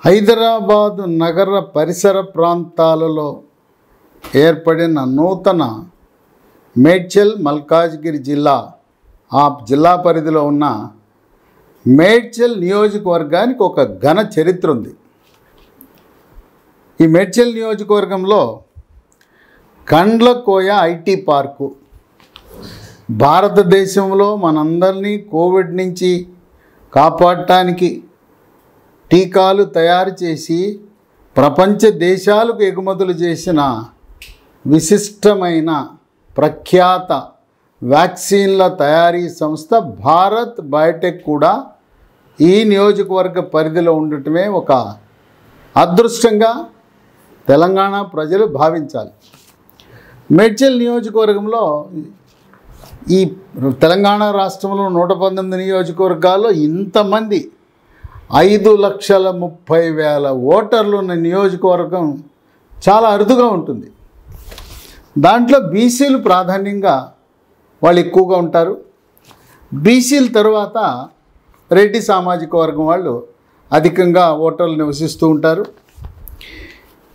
హైదరాబాదు నగర పరిసర ప్రాంతాలలో ఏర్పడిన నూతన మేడ్చల్ మల్కాజ్గిరి జిల్లా పరిధిలో ఉన్న మేడ్చల్ నియోజకవర్గానికి ఒక ఘన చరిత్ర ఉంది. ఈ మేడ్చల్ నియోజకవర్గంలో కండ్లకోయ ఐటీ పార్కు భారతదేశంలో మనందరినీ కోవిడ్ నుంచి కాపాడటానికి టీకాలు తయారు చేసి ప్రపంచ దేశాలకు ఎగుమతులు చేసిన విశిష్టమైన ప్రఖ్యాత వ్యాక్సిన్ల తయారీ సంస్థ భారత్ బయోటెక్ కూడా ఈ నియోజకవర్గ పరిధిలో ఉండటమే ఒక అదృష్టంగా తెలంగాణ ప్రజలు భావించాలి. మేడ్చల్ నియోజకవర్గంలో ఈ తెలంగాణ రాష్ట్రంలో 119 నియోజకవర్గాల్లో ఇంతమంది 5,30,000 ఓటర్లు ఉన్న నియోజకవర్గం చాలా అరుదుగా ఉంటుంది. దాంట్లో బీసీలు ప్రాధాన్యంగా వాళ్ళు ఎక్కువగా ఉంటారు. బీసీల తర్వాత రెడ్డి సామాజిక వర్గం వాళ్ళు అధికంగా ఓటర్లు నివసిస్తూ ఉంటారు.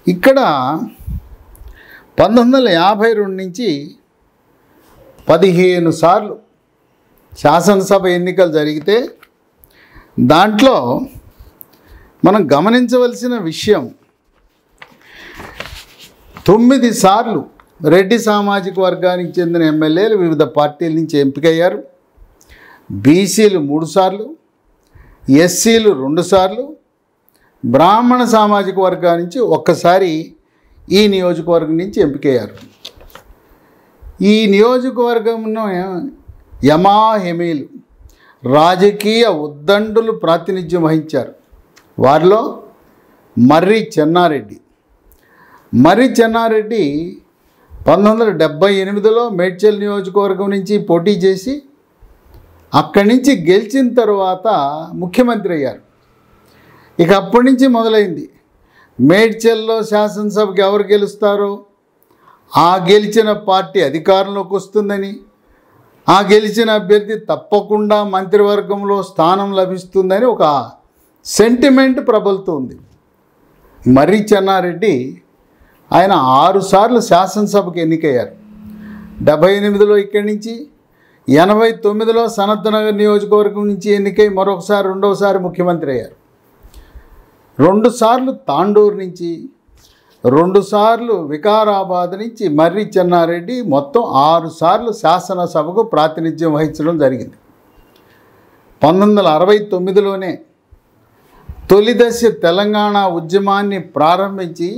ఇక్కడ 1952 నుంచి 15 సార్లు శాసనసభ ఎన్నికలు జరిగితే దాంట్లో మనం గమనించవలసిన విషయం 9 సార్లు రెడ్డి సామాజిక వర్గానికి చెందిన ఎమ్మెల్యేలు వివిధ పార్టీల నుంచి ఎంపికయ్యారు. బీసీలు 3 సార్లు, ఎస్సీలు 2 సార్లు, బ్రాహ్మణ సామాజిక వర్గాల నుంచి ఒక్కసారి ఈ నియోజకవర్గం నుంచి ఎంపికయ్యారు. ఈ నియోజకవర్గంలో యమాహెమీలు రాజకీయ ఉద్దండులు ప్రాతినిధ్యం వహించారు. వారిలో మర్రి చెన్నారెడ్డి 1978లో మేడ్చల్ నియోజకవర్గం నుంచి పోటీ చేసి అక్కడి నుంచి గెలిచిన తర్వాత ముఖ్యమంత్రి అయ్యారు. ఇక అప్పటి నుంచి మొదలైంది మేడ్చల్లో శాసనసభకి ఎవరు గెలుస్తారో ఆ గెలిచిన పార్టీ అధికారంలోకి వస్తుందని, ఆ గెలిచిన అభ్యర్థి తప్పకుండా మంత్రివర్గంలో స్థానం లభిస్తుందని ఒక సెంటిమెంట్ ప్రబలుతుంది. మర్రి చెన్నారెడ్డి ఆయన 6 సార్లు శాసనసభకు ఎన్నికయ్యారు. 78లో ఇక్కడి నుంచి, 89లో సనత్నగర్ నియోజకవర్గం నుంచి ఎన్నికై రెండవసారి ముఖ్యమంత్రి అయ్యారు. 2 సార్లు తాండూరు నుంచి, 2 సార్లు వికారాబాద్ నుంచి మర్రి చెన్నారెడ్డి మొత్తం 6 సార్లు శాసనసభకు ప్రాతినిధ్యం వహించడం జరిగింది. 1969లోనే తొలిదశ తెలంగాణ ఉద్యమాన్ని ప్రారంభించి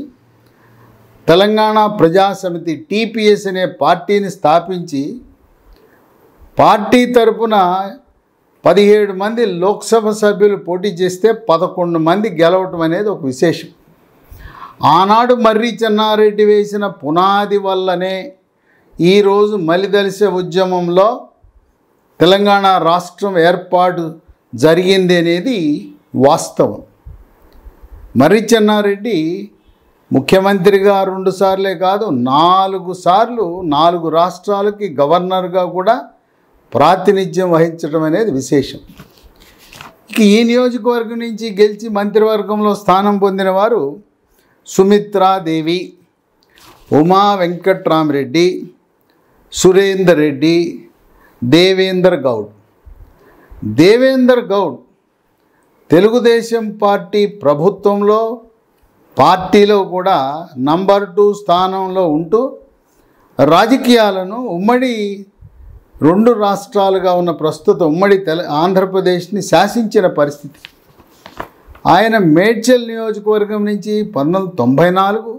తెలంగాణ ప్రజాసమితి టీపీఎస్ అనే పార్టీని స్థాపించి పార్టీ తరపున 17 మంది లోక్సభ సభ్యులు పోటీ చేస్తే 11 మంది గెలవటం అనేది ఒక విశేషం. ఆనాడు మర్రి చెన్నారెడ్డి వేసిన పునాది వల్లనే ఈరోజు మలిదలిస ఉద్యమంలో తెలంగాణ రాష్ట్రం ఏర్పాటు జరిగింది అనేది వాస్తవం. మర్రి చెన్నారెడ్డి ముఖ్యమంత్రిగా 2 సార్లే కాదు 4 సార్లు 4 రాష్ట్రాలకి గవర్నర్గా కూడా ప్రాతినిధ్యం వహించడం అనేది విశేషం. ఇక ఈ నియోజకవర్గం నుంచి గెలిచి మంత్రివర్గంలో స్థానం పొందిన వారు సుమిత్రాదేవి, ఉమా వెంకట్రామరెడ్డి, సురేందర్ రెడ్డి, దేవేందర్ గౌడ్ తెలుగుదేశం పార్టీ ప్రభుత్వంలో పార్టీలో కూడా నంబర్ 2 స్థానంలో ఉంటూ రాజకీయాలను ఉమ్మడి 2 రాష్ట్రాలుగా ఉన్న ప్రస్తుత ఉమ్మడి ఆంధ్రప్రదేశ్ని శాసించిన పరిస్థితి. ఆయన మేడ్చల్ నియోజకవర్గం నుంచి 1994,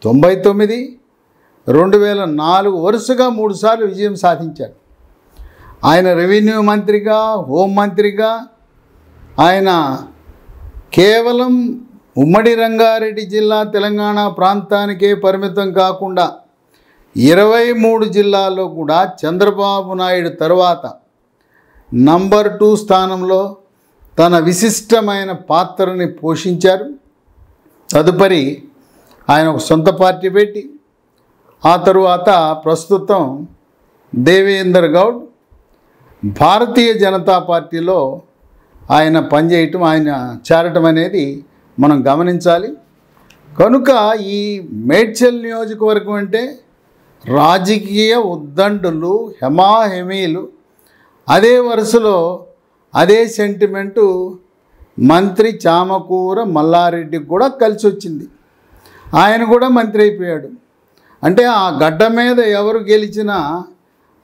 99, 2004 వరుసగా 3 సార్లు విజయం సాధించారు. ఆయన రెవెన్యూ మంత్రిగా, హోంమంత్రిగా ఆయన కేవలం ఉమ్మడి రంగారెడ్డి జిల్లా తెలంగాణ ప్రాంతానికే పరిమితం కాకుండా 23 జిల్లాల్లో కూడా చంద్రబాబు నాయుడు తర్వాత నంబర్ 2 స్థానంలో తన విశిష్టమైన పాత్రని పోషించారు. తదుపరి ఆయన ఒక సొంత పార్టీ పెట్టి ఆ తరువాత ప్రస్తుతం దేవేందర్ గౌడ్ భారతీయ జనతా పార్టీలో ఆయన పనిచేయటం, ఆయన చేరటం అనేది మనం గమనించాలి. కనుక ఈ మేడ్చల్ నియోజకవర్గం అంటే రాజకీయ ఉద్దండులు, హెమాహెమీలు, అదే వరుసలో అదే సెంటిమెంటు మంత్రి చామకూర మల్లారెడ్డికి కూడా కలిసి వచ్చింది. ఆయన కూడా మంత్రి అయిపోయాడు. అంటే ఆ గడ్డ మీద ఎవరు గెలిచినా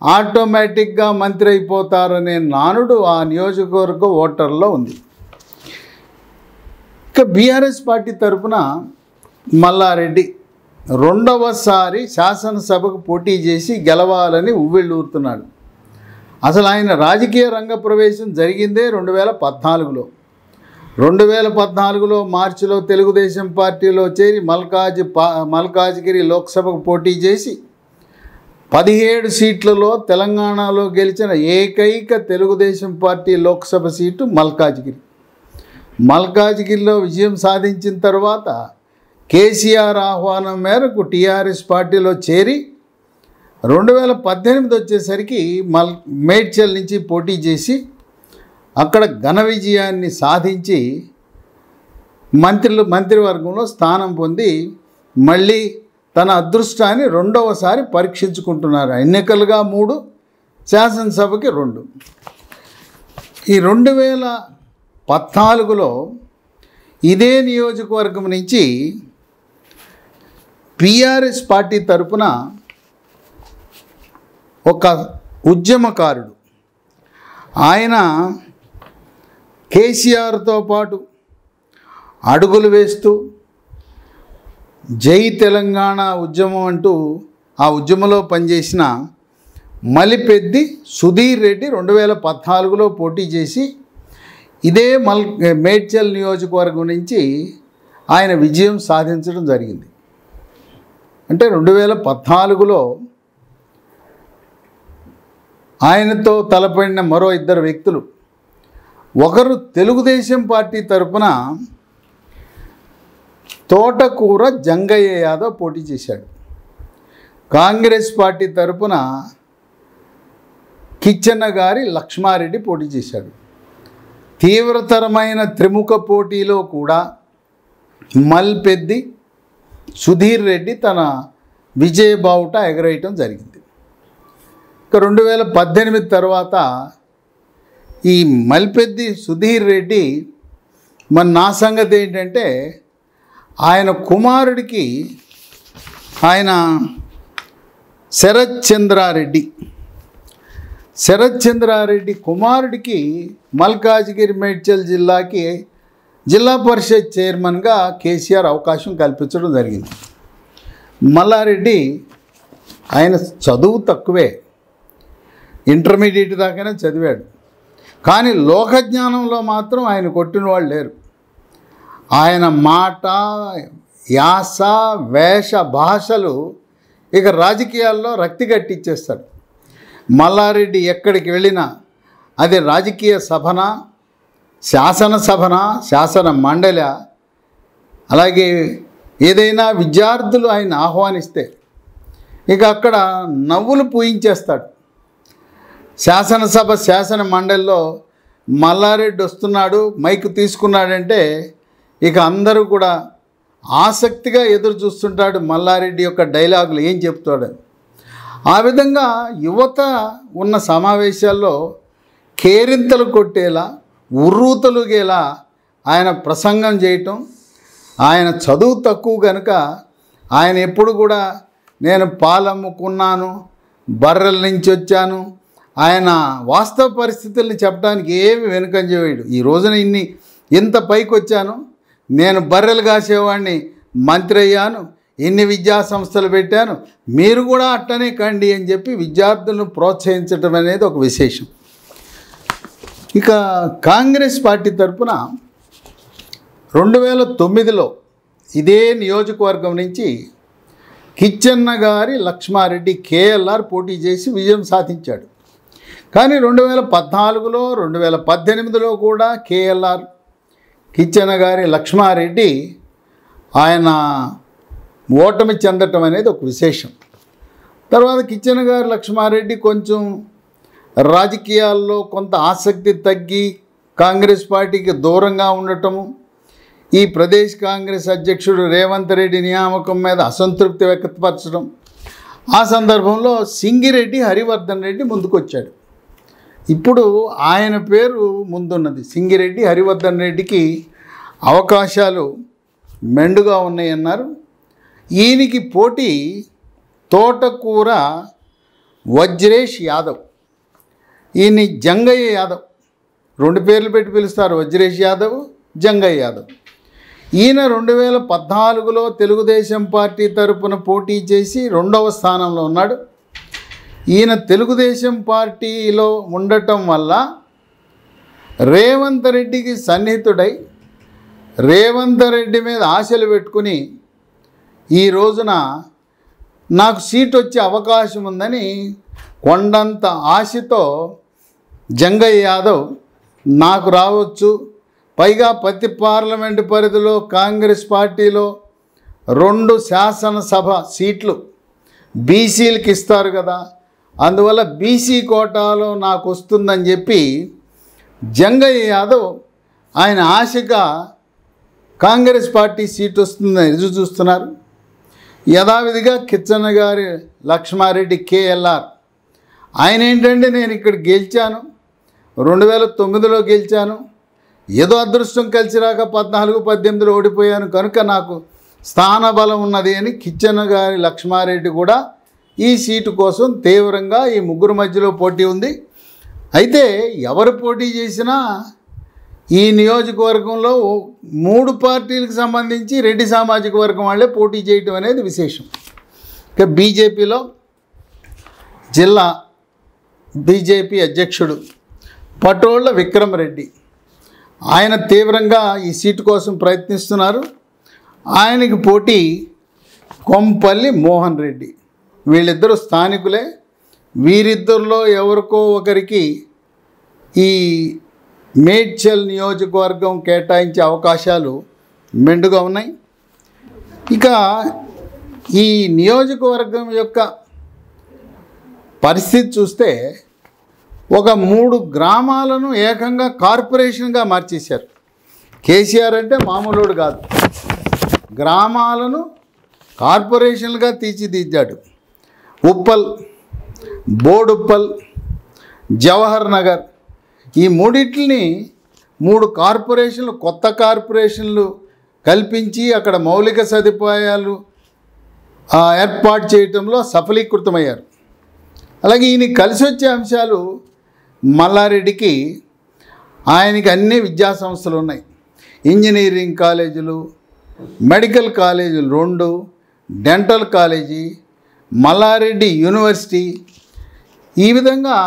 ఆటోమేటిక్గా మంత్రి అయిపోతారనే నానుడు ఆ నియోజకవర్గ ఓటర్లో ఉంది. ఇక బీఆర్ఎస్ పార్టీ తరఫున మల్లారెడ్డి రెండవసారి శాసనసభకు పోటీ చేసి గెలవాలని ఉవ్విళ్ళూరుతున్నాడు. అసలు ఆయన రాజకీయ రంగ ప్రవేశం జరిగిందే 2014లో. 2014లో మార్చిలో తెలుగుదేశం పార్టీలో చేరి మల్కాజ్గిరి లోక్సభకు పోటీ చేసి 17 సీట్లలో తెలంగాణలో గెలిచిన ఏకైక తెలుగుదేశం పార్టీ లోక్సభ సీటు మల్కాజ్గిరి. మల్కాజ్గిరిలో విజయం సాధించిన తర్వాత కేసీఆర్ ఆహ్వానం మేరకు టీఆర్ఎస్ పార్టీలో చేరి 2018 వచ్చేసరికి మేడ్చల్ నుంచి పోటీ చేసి అక్కడ ఘన విజయాన్ని సాధించి మంత్రివర్గంలో స్థానం పొంది మళ్ళీ తన అదృష్టాన్ని రెండవసారి పరీక్షించుకుంటున్నారు. ఎన్నికలుగా 3, శాసనసభకి 2. ఈ 2014లో ఇదే నియోజకవర్గం నుంచి బీఆర్ఎస్ పార్టీ తరఫున ఒక ఉద్యమకారుడు, ఆయన కేసీఆర్తో పాటు అడుగులు వేస్తూ జై తెలంగాణ ఉద్యమం అంటూ ఆ ఉద్యమంలో పనిచేసిన మలిపెద్ది సుధీర్ రెడ్డి 2014లో పోటీ చేసి ఇదే మేడ్చల్ నియోజకవర్గం నుంచి ఆయన విజయం సాధించడం జరిగింది. అంటే 2014లో ఆయనతో తలపడిన మరో 2 వ్యక్తులు, ఒకరు తెలుగుదేశం పార్టీ తరఫున తోటకూర జంగయ్య యాదవ్ పోటీ చేశాడు. కాంగ్రెస్ పార్టీ తరఫున కిచ్చెన్న గారి లక్ష్మారెడ్డి పోటీ చేశాడు. తీవ్రతరమైన త్రిముఖ పోటీలో కూడా మల్పెద్ది సుధీర్ రెడ్డి తన విజయ బావుట ఎగరేయటం జరిగింది. ఇక 2018 తర్వాత ఈ మల్పెద్ది సుధీర్ రెడ్డి నా సంగతి ఏంటంటే ఆయన కుమారుడికి, ఆయన శరత్ చంద్రారెడ్డి కుమారుడికి మల్కాజ్గిరి మేడ్చల్ జిల్లాకి జిల్లా పరిషత్ చైర్మన్గా కేసీఆర్ అవకాశం కల్పించడం జరిగింది. మల్లారెడ్డి ఆయన చదువు తక్కువే, ఇంటర్మీడియట్ దాకానే చదివాడు. కానీ లోకజ్ఞానంలో మాత్రం ఆయన కొట్టిన వాళ్ళు లేరు. ఆయన మాట, యాస, వేష భాషలు ఇక రాజకీయాల్లో రక్తి కట్టించేస్తాడు. మల్లారెడ్డి ఎక్కడికి వెళ్ళినా అది రాజకీయ సభన, శాసనసభన, శాసన మండలి, అలాగే ఏదైనా విద్యార్థులు ఆయన ఆహ్వానిస్తే ఇక అక్కడ నవ్వులు పూయించేస్తాడు. శాసనసభ, శాసన మండలిలో మల్లారెడ్డి వస్తున్నాడు, మైక్ తీసుకున్నాడంటే ఇక అందరూ కూడా ఆసక్తిగా ఎదురు చూస్తుంటాడు మల్లారెడ్డి యొక్క డైలాగులు ఏం చెప్తాడు. ఆ విధంగా యువత ఉన్న సమావేశాల్లో కేరింతలు కొట్టేలా, ఉర్రూతలుగేలా ఆయన ప్రసంగం చేయటం. ఆయన చదువు తక్కువ కనుక ఆయన ఎప్పుడు కూడా నేను పాలమ్ముకున్నాను, బర్రెల నుంచి వచ్చాను, ఆయన వాస్తవ పరిస్థితుల్ని చెప్పడానికి ఏమి వెనుకంజ వేయడు. ఈ రోజున ఇంత పైకి వచ్చాను, నేను బర్రెలు కాసేవాడిని, మంత్రి అయ్యాను, ఇన్ని విద్యా సంస్థలు పెట్టాను, మీరు కూడా అట్టనే కండి అని చెప్పి విద్యార్థులను ప్రోత్సహించడం అనేది ఒక విశేషం. ఇక కాంగ్రెస్ పార్టీ తరఫున 2009లో ఇదే నియోజకవర్గం నుంచి కిచ్చెన్న గారి లక్ష్మారెడ్డి కేఎల్ఆర్ పోటీ చేసి విజయం సాధించాడు. కానీ 2014లో 2018లో కూడా కేఎల్ఆర్, కిచ్చెన్న గారి లక్ష్మారెడ్డి ఆయన ఓటమి చెందటం అనేది ఒక విశేషం. తర్వాత కిచ్చెన్న గారి లక్ష్మారెడ్డి కొంచెం రాజకీయాల్లో కొంత ఆసక్తి తగ్గి కాంగ్రెస్ పార్టీకి దూరంగా ఉండటము, ఈ ప్రదేశ్ కాంగ్రెస్ అధ్యక్షుడు రేవంత్ రెడ్డి నియామకం మీద అసంతృప్తి వ్యక్తపరచడం. ఆ సందర్భంలో సింగిరెడ్డి హరివర్ధన్ రెడ్డి ముందుకొచ్చాడు. ఇప్పుడు ఆయన పేరు ముందున్నది. సింగిరెడ్డి హరివర్ధన్ రెడ్డికి అవకాశాలు మెండుగా ఉన్నాయన్నారు. ఈయనకి పోటీ తోటకూర వజ్రేష్ యాదవ్, ఈయన్ని జంగయ్య యాదవ్, 2 పేర్లు పెట్టి పిలుస్తారు, వజ్రేష్ యాదవ్, జంగయ్య యాదవ్. ఈయన 2014లో తెలుగుదేశం పార్టీ తరపున పోటీ చేసి 2వ స్థానంలో ఉన్నాడు. ఈయన తెలుగుదేశం పార్టీలో ఉండటం వల్ల రేవంత్ రెడ్డికి సన్నిహితుడై రేవంత్ రెడ్డి మీద ఆశలు పెట్టుకుని ఈ రోజున నాకు సీట్ వచ్చే అవకాశం ఉందని కొండంత ఆశతో జంగయ్య యాదవ్ నాకు రావచ్చు, పైగా ప్రతి పార్లమెంటు పరిధిలో కాంగ్రెస్ పార్టీలో 2 శాసనసభ సీట్లు బీసీలకు ఇస్తారు కదా, అందువల్ల బీసీ కోటాలో నాకు వస్తుందని చెప్పి జంగయ్య యాదవ్ ఆయన ఆశగా కాంగ్రెస్ పార్టీ సీట్ వస్తుందని ఎదురు చూస్తున్నారు. యథావిధిగా కిచ్చన్న గారి లక్ష్మారెడ్డి కేఎల్ఆర్ ఆయన ఏంటంటే, నేను ఇక్కడ గెలిచాను, 2009లో గెలిచాను, ఏదో అదృష్టం కలిసి రాక 14-18లో ఓడిపోయాను కనుక నాకు స్థానబలం ఉన్నది అని కిచ్చన్న గారి లక్ష్మారెడ్డి కూడా ఈ సీటు కోసం తీవ్రంగా ఈ ముగ్గురు మధ్యలో పోటీ ఉంది. అయితే ఎవరు పోటీ చేసినా ఈ నియోజకవర్గంలో 3 పార్టీలకు సంబంధించి రెడ్డి సామాజిక వర్గం వాళ్ళే పోటీ చేయటం అనేది విశేషం. ఇక బీజేపీలో జిల్లా బీజేపీ అధ్యక్షుడు పటోళ్ల విక్రమరెడ్డి ఆయన తీవ్రంగా ఈ సీటు కోసం ప్రయత్నిస్తున్నారు. ఆయనకి పోటీ కొంపల్లి మోహన్ రెడ్డి. వీళ్ళిద్దరూ స్థానికులే. వీరిద్దరిలో ఎవరికో ఒకరికి ఈ మేడ్చల్ నియోజకవర్గం కేటాయించే అవకాశాలు మెండుగా ఉన్నాయి. ఇక ఈ నియోజకవర్గం యొక్క పరిస్థితి చూస్తే ఒక 3 గ్రామాలను ఏకంగా కార్పొరేషన్గా మార్చేశారు. కేసీఆర్ అంటే మామూలుడు కాదు, గ్రామాలను కార్పొరేషన్లుగా తీర్చిదిద్దాడు. ఉప్పల్, బోడుప్పల్, జవహర్ నగర్ ఈ మూడింటిని 3 కార్పొరేషన్లు, కొత్త కార్పొరేషన్లు కల్పించి అక్కడ మౌలిక సదుపాయాలు ఏర్పాటు చేయటంలో సఫలీకృతమయ్యారు. అలాగే ఈయనకి కలిసి వచ్చే అంశాలు మల్లారెడ్డికి ఆయనకి అన్ని విద్యా సంస్థలు ఉన్నాయి. ఇంజనీరింగ్ కాలేజీలు, మెడికల్ కాలేజీలు 2, డెంటల్ కాలేజీ, మల్లారెడ్డి యూనివర్సిటీ. ఈ విధంగా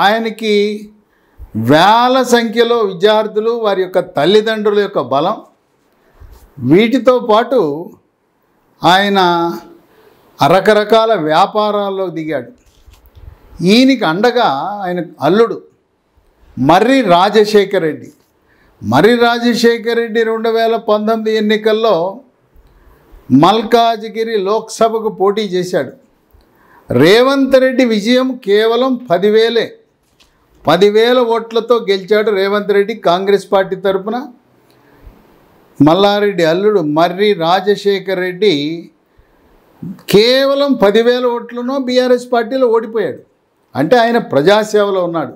ఆయనకి వేల సంఖ్యలో విద్యార్థులు, వారి యొక్క తల్లిదండ్రుల యొక్క బలం, వీటితో పాటు ఆయన రకరకాల వ్యాపారాల్లో దిగాడు. ఈయనకి అండగా ఆయన అల్లుడు మర్రి రాజశేఖర్ రెడ్డి. మర్రి రాజశేఖర్ రెడ్డి 2019 ఎన్నికల్లో మల్కాజ్గిరి లోక్సభకు పోటీ చేశాడు. రేవంత్ రెడ్డి విజయం కేవలం 10,000 ఓట్లతో గెలిచాడు రేవంత్ రెడ్డి కాంగ్రెస్ పార్టీ తరఫున. మల్లారెడ్డి అల్లుడు మర్రి రాజశేఖర్ రెడ్డి కేవలం 10,000 ఓట్లను బీఆర్ఎస్ పార్టీలో ఓడిపోయాడు. అంటే ఆయన ప్రజాసేవలో ఉన్నాడు.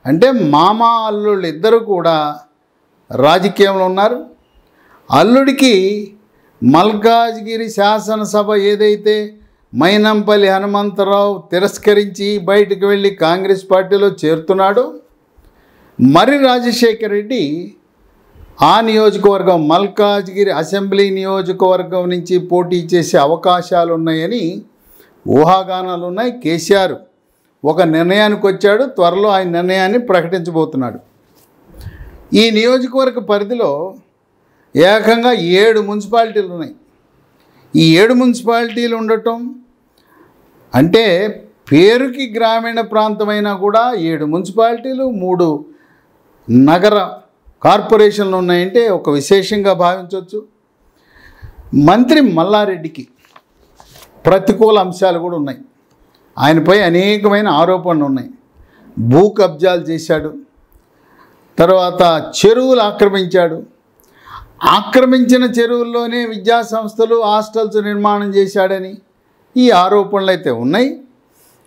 అంటే మామ అల్లుళ్ళు ఇద్దరు కూడా రాజకీయంలో ఉన్నారు. అల్లుడికి మల్కాజ్గిరి శాసనసభ ఏదైతే మైనంపల్లి హనుమంతరావు తిరస్కరించి బయటకు వెళ్ళి కాంగ్రెస్ పార్టీలో చేరుతున్నాడో, మర్రి రాజశేఖర్ రెడ్డి ఆ నియోజకవర్గం మల్కాజ్గిరి అసెంబ్లీ నియోజకవర్గం నుంచి పోటీ చేసే అవకాశాలు ఉన్నాయని ఊహాగానాలు ఉన్నాయి. కేసీఆర్ ఒక నిర్ణయానికి వచ్చాడు. త్వరలో ఆయన నిర్ణయాన్ని ప్రకటించబోతున్నాడు. ఈ నియోజకవర్గ పరిధిలో ఏకంగా 7 మున్సిపాలిటీలు ఉన్నాయి. ఈ 7 మున్సిపాలిటీలు ఉండటం అంటే పేరుకి గ్రామీణ ప్రాంతమైనా కూడా 7 మున్సిపాలిటీలు, 3 నగర కార్పొరేషన్లు ఉన్నాయంటే ఒక విశేషంగా భావించవచ్చు. మంత్రి మల్లారెడ్డికి ప్రతికూల అంశాలు కూడా ఉన్నాయి. ఆయనపై అనేకమైన ఆరోపణలు ఉన్నాయి. భూ కబ్జాలు చేశాడు, తర్వాత చెరువులు ఆక్రమించాడు. ఆక్రమించిన చెరువుల్లోనే విద్యా సంస్థలు హాస్టల్స్ నిర్మాణం చేశాడని ఈ ఆరోపణలు అయితే ఉన్నాయి.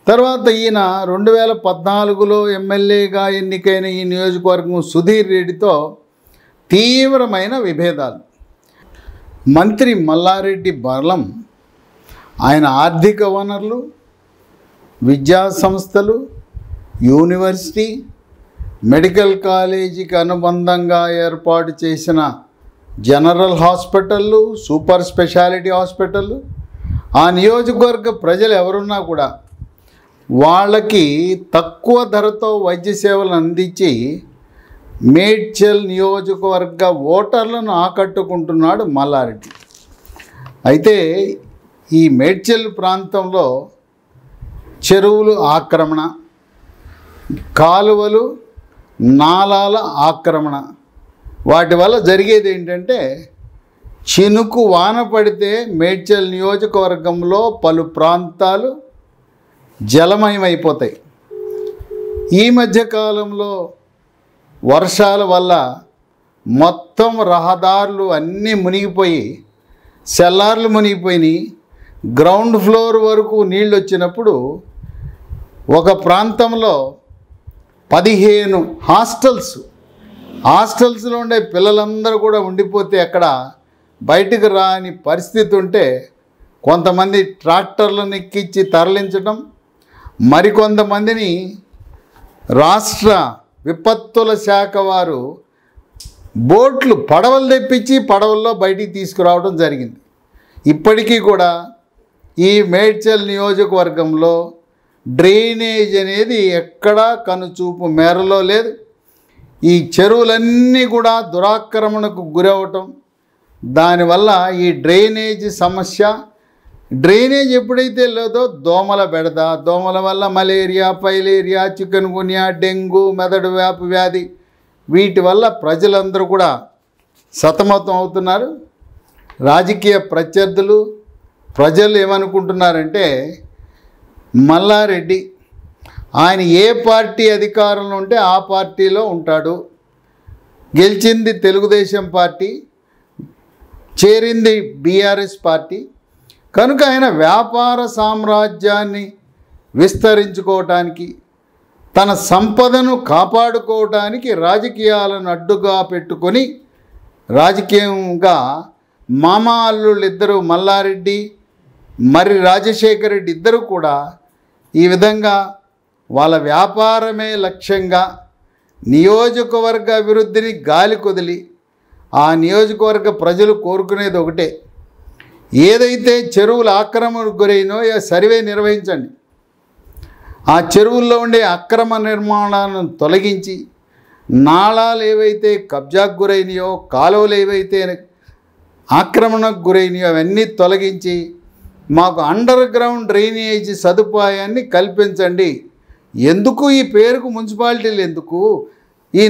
తర్వాత ఈయన 2014లో ఎమ్మెల్యేగా ఎన్నికైన ఈ నియోజకవర్గం సుధీర్ రెడ్డితో తీవ్రమైన విభేదాలు. మంత్రి మల్లారెడ్డి బలం ఆయన ఆర్థిక వనరులు, విద్యా సంస్థలు, యూనివర్సిటీ, మెడికల్ కాలేజీకి అనుబంధంగా ఏర్పాటు చేసిన జనరల్ హాస్పిటళ్ళు, సూపర్ స్పెషాలిటీ హాస్పిటళ్ళు, ఆ నియోజకవర్గ ప్రజలు ఎవరున్నా కూడా వాళ్ళకి తక్కువ ధరతో వైద్య సేవలు అందించి మేడ్చల్ నియోజకవర్గ ఓటర్లను ఆకట్టుకుంటున్నాడు మల్లారెడ్డి. అయితే ఈ మేడ్చల్ ప్రాంతంలో చెరువులు ఆక్రమణ, కాలువలు, నాలాల ఆక్రమణ, వాటి వల్ల జరిగేది ఏంటంటే చినుకు వాన పడితే మేడ్చల్ నియోజకవర్గంలో పలు ప్రాంతాలు జలమయమైపోతాయి. ఈ మధ్యకాలంలో వర్షాల వల్ల మొత్తం రహదారులు అన్నీ మునిగిపోయి సెల్లార్లు మునిగిపోయినాయి. గ్రౌండ్ ఫ్లోర్ వరకు నీళ్ళు వచ్చినప్పుడు ఒక ప్రాంతంలో 15 హాస్టల్స్లో ఉండే పిల్లలందరూ కూడా ఉండిపోతే అక్కడ బయటకు రాని పరిస్థితి ఉంటే కొంతమంది ట్రాక్టర్లను ఎక్కించి తరలించడం, మరికొంతమందిని రాష్ట్ర విపత్తుల శాఖ వారు పడవలు తెప్పించి పడవల్లో బయటికి తీసుకురావడం జరిగింది. ఇప్పటికీ కూడా ఈ మేడ్చల్ నియోజకవర్గంలో డ్రైనేజ్ అనేది ఎక్కడా కనుచూపు మేరలో లేదు. ఈ చెరువులన్నీ కూడా దురాక్రమణకు గురవటం, దానివల్ల ఈ డ్రైనేజ్ సమస్య, డ్రైనేజ్ ఎప్పుడైతే లేదో దోమల బెడద, దోమల వల్ల మలేరియా, ఫైలేరియా, చికెన్ గున్యా, డెంగ్యూ, మెదడు వ్యాపు వ్యాధి, వీటి వల్ల ప్రజలందరూ కూడా సతమతం అవుతున్నారు. రాజకీయ ప్రత్యర్థులు, ప్రజలు ఏమనుకుంటున్నారంటే మల్లారెడ్డి ఆయన ఏ పార్టీ అధికారంలో ఉంటే ఆ పార్టీలో ఉంటాడు, గెలిచింది తెలుగుదేశం పార్టీ, చేరింది బీఆర్ఎస్ పార్టీ, కనుక ఆయన వ్యాపార సామ్రాజ్యాన్ని విస్తరించుకోవటానికి, తన సంపదను కాపాడుకోవటానికి రాజకీయాలను అడ్డుగా పెట్టుకొని రాజకీయంగా మామా అల్లుళ్ళు ఇద్దరు మల్లారెడ్డి మరి రాజశేఖర రెడ్డి ఇద్దరు కూడా ఈ విధంగా వాళ్ళ వ్యాపారమే లక్ష్యంగా నియోజకవర్గ అభివృద్ధిని గాలి కొదిలి ఆ నియోజకవర్గ ప్రజలు కోరుకునేది ఒకటే, ఏదైతే చెరువులు ఆక్రమణకు గురైనో సర్వే నిర్వహించండి, ఆ చెరువుల్లో ఉండే అక్రమ నిర్మాణాలను తొలగించి నాళాలు ఏవైతే కబ్జాకు గురైనాయో, కాలువలు ఏవైతే ఆక్రమణకు గురైనాయో అవన్నీ తొలగించి మాకు అండర్ గ్రౌండ్ డ్రైనేజ్ సదుపాయాన్ని కల్పించండి. ఎందుకు ఈ పేరుకు మున్సిపాలిటీలు ఎందుకు, ఈ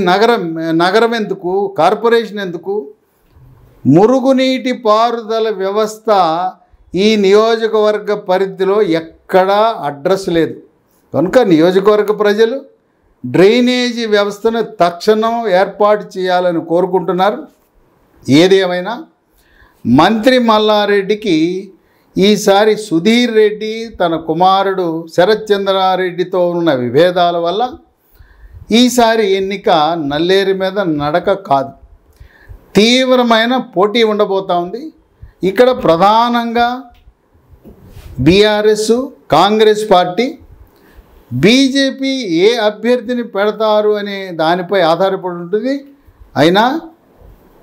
నగరం ఎందుకు, కార్పొరేషన్ ఎందుకు? మురుగునీటి పారుదల వ్యవస్థ ఈ నియోజకవర్గ పరిధిలో ఎక్కడా అడ్రస్ లేదు. కనుక నియోజకవర్గ ప్రజలు డ్రైనేజీ వ్యవస్థను తక్షణం ఏర్పాటు చేయాలని కోరుకుంటున్నారు. ఏది ఏమైనా మంత్రి మల్లారెడ్డికి ఈసారి సుధీర్ రెడ్డి తన కుమారుడు శరత్ చంద్రారెడ్డితో ఉన్న విభేదాల వల్ల ఈసారి ఎన్నిక నల్లేరు మీద నడక కాదు, తీవ్రమైన పోటీ ఉండబోతా ఉంది. ఇక్కడ ప్రధానంగా బీఆర్ఎస్, కాంగ్రెస్ పార్టీ, బీజేపీ ఏ అభ్యర్థిని పెడతారు అనే దానిపై ఆధారపడి ఉంటుంది. అయినా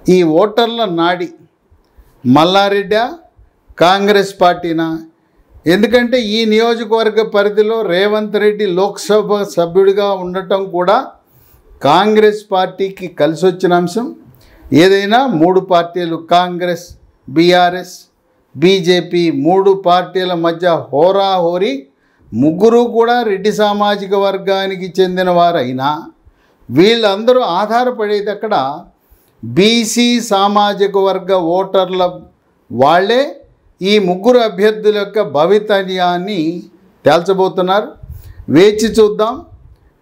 ఈ ఓటర్ల నాడి మల్లారెడ్డి కాంగ్రెస్ పార్టీనా? ఎందుకంటే ఈ నియోజకవర్గ పరిధిలో రేవంత్ రెడ్డి లోక్సభ సభ్యుడిగా ఉండటం కూడా కాంగ్రెస్ పార్టీకి కలిసి వచ్చిన అంశం. ఏదైనా 3 పార్టీలు కాంగ్రెస్, బీఆర్ఎస్, బీజేపీ 3 పార్టీల మధ్య హోరాహోరీ, ముగ్గురు కూడా రెడ్డి సామాజిక వర్గానికి చెందిన వారైనా వీళ్ళందరూ ఆధారపడేది అక్కడ బీసీ సామాజిక వర్గ ఓటర్ల వాళ్ళే. ఈ ముగ్గురు అభ్యర్థుల యొక్క భవితవ్యాన్ని తేల్చబోతున్నారు. వేచి చూద్దాం.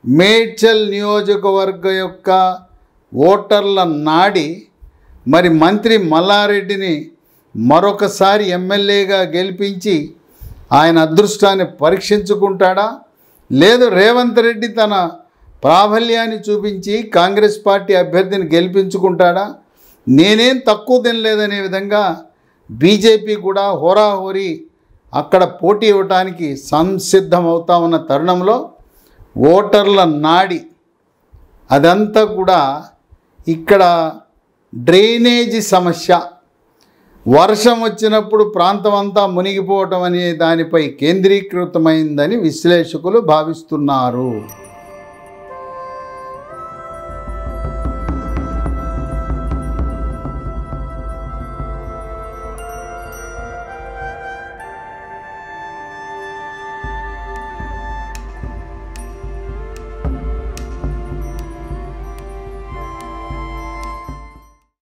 మేడ్చల్ నియోజకవర్గ యొక్క ఓటర్ల నాడి మరి మంత్రి మల్లారెడ్డిని మరొకసారి ఎమ్మెల్యేగా గెలిపించి ఆయన అదృష్టాన్ని పరీక్షించుకుంటాడా, లేదు రేవంత్ రెడ్డి తన ప్రాబల్యాన్ని చూపించి కాంగ్రెస్ పార్టీ అభ్యర్థిని గెలిపించుకుంటాడా? నేనేం తక్కువ తినలేదనే విధంగా బీజేపీ కూడా హోరాహోరీ అక్కడ పోటీ ఇవ్వటానికి సంసిద్ధమవుతా ఉన్న తరుణంలో ఓటర్ల నాడి అదంతా కూడా ఇక్కడ డ్రైనేజీ సమస్య, వర్షం వచ్చినప్పుడు ప్రాంతం అంతా మునిగిపోవటం అనే దానిపై కేంద్రీకృతమైందని విశ్లేషకులు భావిస్తున్నారు.